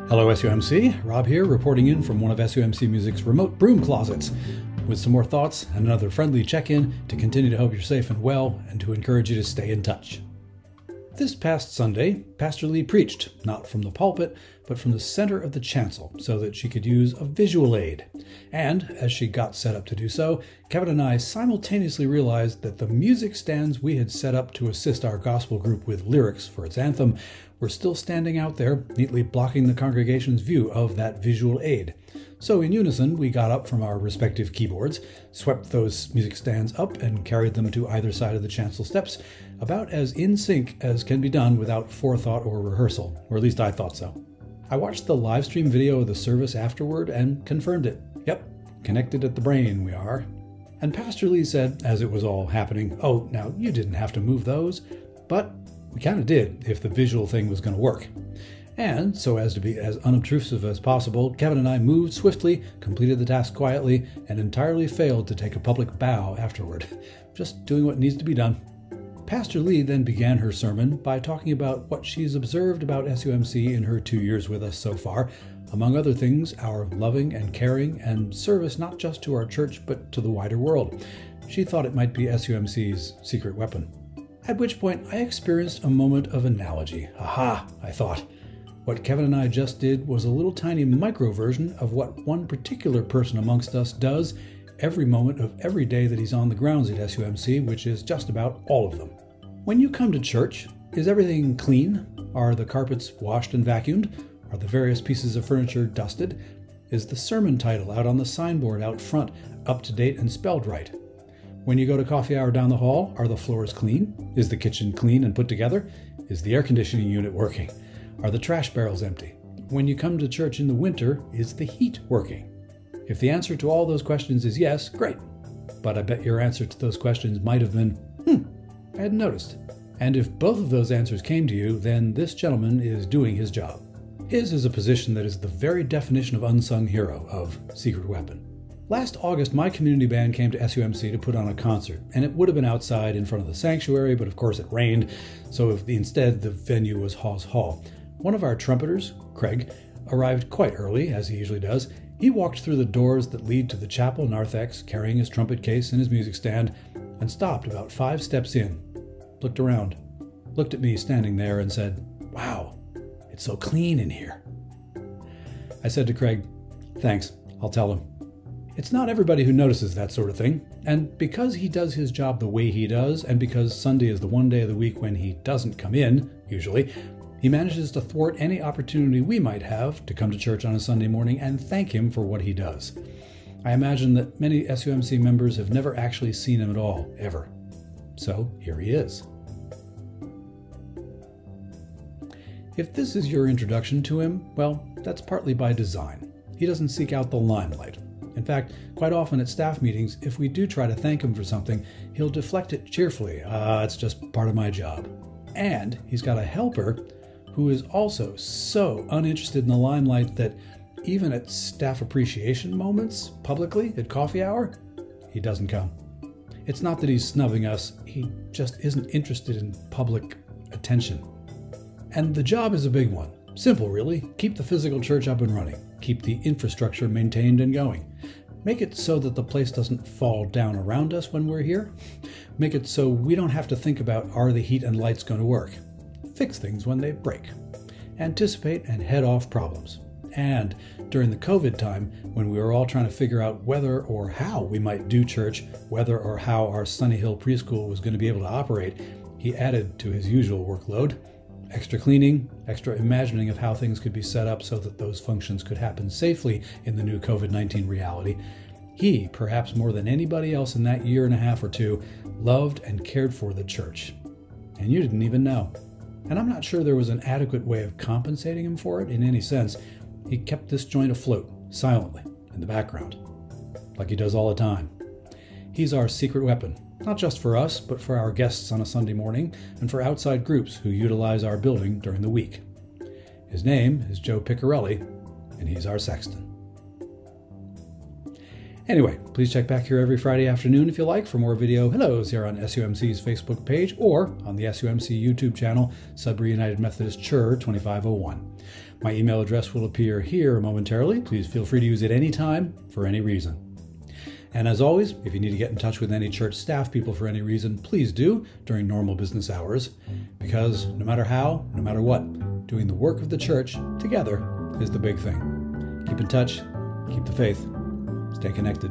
Hello SUMC, Rob here reporting in from one of SUMC Music's remote broom closets with some more thoughts and another friendly check-in to continue to hope you're safe and well and to encourage you to stay in touch. This past Sunday, Pastor Lee preached, not from the pulpit, but from the center of the chancel so that she could use a visual aid. And as she got set up to do so, Kevin and I simultaneously realized that the music stands we had set up to assist our gospel group with lyrics for its anthem were still standing out there, neatly blocking the congregation's view of that visual aid. So in unison, we got up from our respective keyboards, swept those music stands up, and carried them to either side of the chancel steps, about as in sync as can be done without forethought or rehearsal, or at least I thought so. I watched the live stream video of the service afterward and confirmed it. Yep, connected at the brain we are. And Pastor Lee said, as it was all happening, "Oh, now you didn't have to move those," but we kind of did if the visual thing was going to work. And so as to be as unobtrusive as possible, Kevin and I moved swiftly, completed the task quietly, and entirely failed to take a public bow afterward. Just doing what needs to be done. Pastor Lee then began her sermon by talking about what she's observed about SUMC in her 2 years with us so far. Among other things, our loving and caring and service not just to our church but to the wider world. She thought it might be SUMC's secret weapon. At which point I experienced a moment of analogy. Aha, I thought. What Kevin and I just did was a little tiny micro version of what one particular person amongst us does every moment of every day that he's on the grounds at SUMC, which is just about all of them. When you come to church, is everything clean? Are the carpets washed and vacuumed? Are the various pieces of furniture dusted? Is the sermon title out on the signboard out front up to date and spelled right? When you go to coffee hour down the hall, are the floors clean? Is the kitchen clean and put together? Is the air conditioning unit working? Are the trash barrels empty? When you come to church in the winter, is the heat working? If the answer to all those questions is yes, great. But I bet your answer to those questions might have been, I hadn't noticed. And if both of those answers came to you, then this gentleman is doing his job. His is a position that is the very definition of unsung hero, of secret weapon. Last August, my community band came to SUMC to put on a concert, and it would have been outside in front of the sanctuary, but of course it rained, so instead the venue was Hawes Hall. One of our trumpeters, Craig, arrived quite early, as he usually does. He walked through the doors that lead to the chapel narthex, carrying his trumpet case and his music stand, and stopped about 5 steps in, looked around, looked at me standing there and said, "Wow, it's so clean in here." I said to Craig, "Thanks, I'll tell him." It's not everybody who notices that sort of thing, and because he does his job the way he does, and because Sunday is the one day of the week when he doesn't come in, usually, he manages to thwart any opportunity we might have to come to church on a Sunday morning and thank him for what he does. I imagine that many SUMC members have never actually seen him at all, ever. So here he is. If this is your introduction to him, well, that's partly by design. He doesn't seek out the limelight. In fact, quite often at staff meetings, if we do try to thank him for something, he'll deflect it cheerfully. It's just part of my job. And he's got a helper who is also so uninterested in the limelight that even at staff appreciation moments, publicly, at coffee hour, he doesn't come. It's not that he's snubbing us, he just isn't interested in public attention. And the job is a big one. Simple, really. Keep the physical church up and running. Keep the infrastructure maintained and going. Make it so that the place doesn't fall down around us when we're here. Make it so we don't have to think about, are the heat and lights going to work? Fix things when they break. Anticipate and head off problems. And during the COVID time, when we were all trying to figure out whether or how we might do church, whether or how our Sunny Hill preschool was going to be able to operate, he added to his usual workload. Extra cleaning, extra imagining of how things could be set up so that those functions could happen safely in the new COVID-19 reality. He, perhaps more than anybody else in that year and a half or two, loved and cared for the church. And you didn't even know. And I'm not sure there was an adequate way of compensating him for it in any sense. He kept this joint afloat, silently, in the background, like he does all the time. He's our secret weapon. Not just for us, but for our guests on a Sunday morning and for outside groups who utilize our building during the week. His name is Joe Piccarelli, and he's our sexton. Anyway, please check back here every Friday afternoon if you like for more video hellos here on SUMC's Facebook page or on the SUMC YouTube channel, Sudbury United Methodist Chur 2501. My email address will appear here momentarily. Please feel free to use it anytime for any reason. And as always, if you need to get in touch with any church staff people for any reason, please do during normal business hours, because no matter how, no matter what, doing the work of the church together is the big thing. Keep in touch, keep the faith, stay connected.